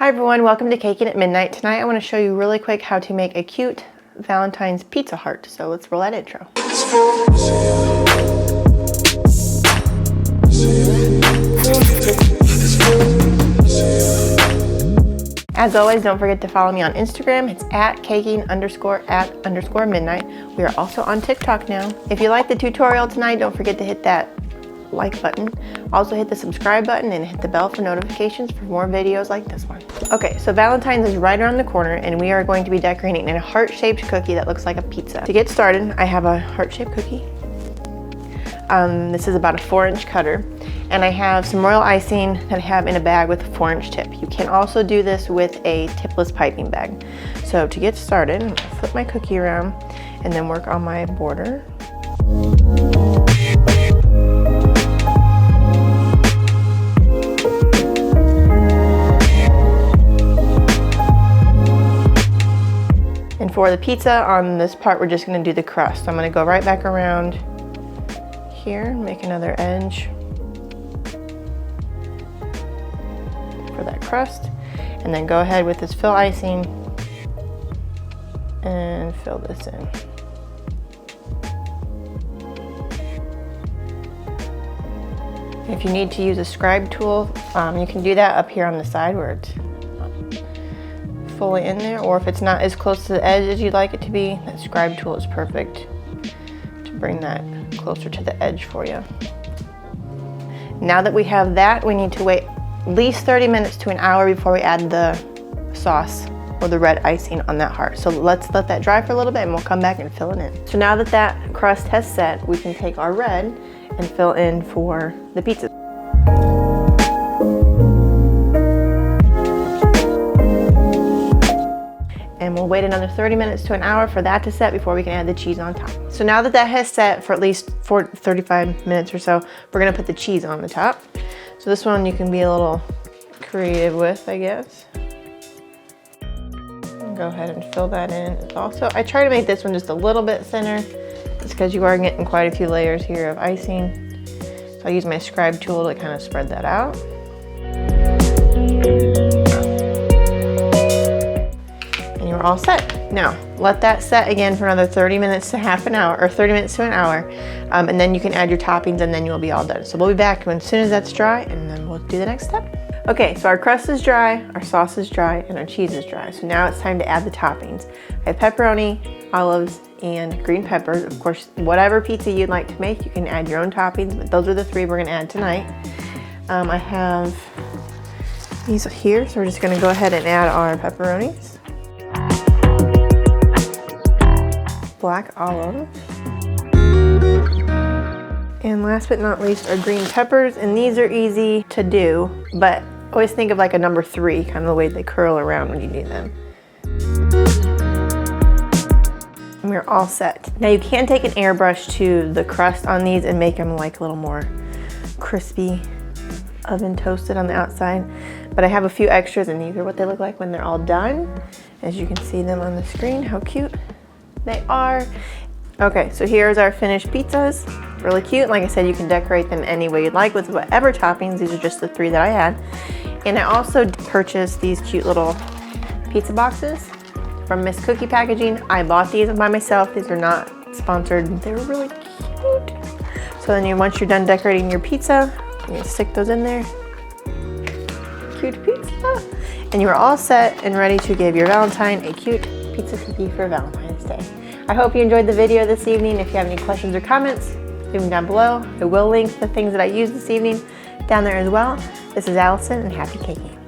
Hi everyone, welcome to Caking at Midnight. Tonight I want to show you really quick how to make a cute Valentine's pizza heart. So let's roll that intro. As always, don't forget to follow me on Instagram. It's at caking_at_midnight. We are also on TikTok now. If you like the tutorial tonight, don't forget to hit that like button. Also hit the subscribe button and hit the bell for notifications for more videos like this one. Okay, so Valentine's is right around the corner and we are going to be decorating in a heart-shaped cookie that looks like a pizza. To get started, I have a heart-shaped cookie. This is about a 4-inch cutter, and I have some royal icing that I have in a bag with a 4-inch tip. You can also do this with a tipless piping bag. So to get started, I'm gonna flip my cookie around and then work on my border. And for the pizza, on this part, we're just gonna do the crust. So I'm gonna go right back around here, make another edge for that crust, and then go ahead with this fill icing and fill this in. If you need to use a scribe tool, you can do that up here on the side where it's fully in there, or if it's not as close to the edge as you'd like it to be, that scribe tool is perfect to bring that closer to the edge for you. Now that we have that, we need to wait at least 30 minutes to an hour before we add the sauce or the red icing on that heart. So let's let that dry for a little bit and we'll come back and fill it in. So now that that crust has set, we can take our red and fill in for the pizza. And we'll wait another 30 minutes to an hour for that to set before we can add the cheese on top. So now that that has set for at least 35 minutes or so, we're gonna put the cheese on the top. So this one you can be a little creative with, I guess. Go ahead and fill that in. Also, I try to make this one just a little bit thinner, just because you are getting quite a few layers here of icing. So I use my scribe tool to kind of spread that out. You're all set. Now, let that set again for another 30 minutes to half an hour, or 30 minutes to an hour, and then you can add your toppings and then you'll be all done. So we'll be back as soon as that's dry and then we'll do the next step. Okay, so our crust is dry, our sauce is dry, and our cheese is dry. So now it's time to add the toppings. I have pepperoni, olives, and green peppers. Of course, whatever pizza you'd like to make, you can add your own toppings, but those are the 3 we're gonna add tonight. I have these here, so we're just gonna go ahead and add our pepperonis. Black olive, and last but not least are green peppers, and these are easy to do, but always think of like a number 3, kind of the way they curl around when you do them. And we're all set. Now you can take an airbrush to the crust on these and make them like a little more crispy, oven toasted on the outside, but I have a few extras and these are what they look like when they're all done. As you can see them on the screen, how cute they are. Okay, so here's our finished pizzas. Really cute. Like I said, you can decorate them any way you'd like with whatever toppings. These are just the 3 that I had. And I also purchased these cute little pizza boxes from Miss Cookie Packaging. I bought these by myself. These are not sponsored. They were really cute. So then once you're done decorating your pizza, you can stick those in there. Cute pizza. And you're all set and ready to give your Valentine a cute pizza cookie for Valentine's Day. I hope you enjoyed the video this evening. If you have any questions or comments, leave them down below. I will link the things that I used this evening down there as well. This is Allison, and happy caking.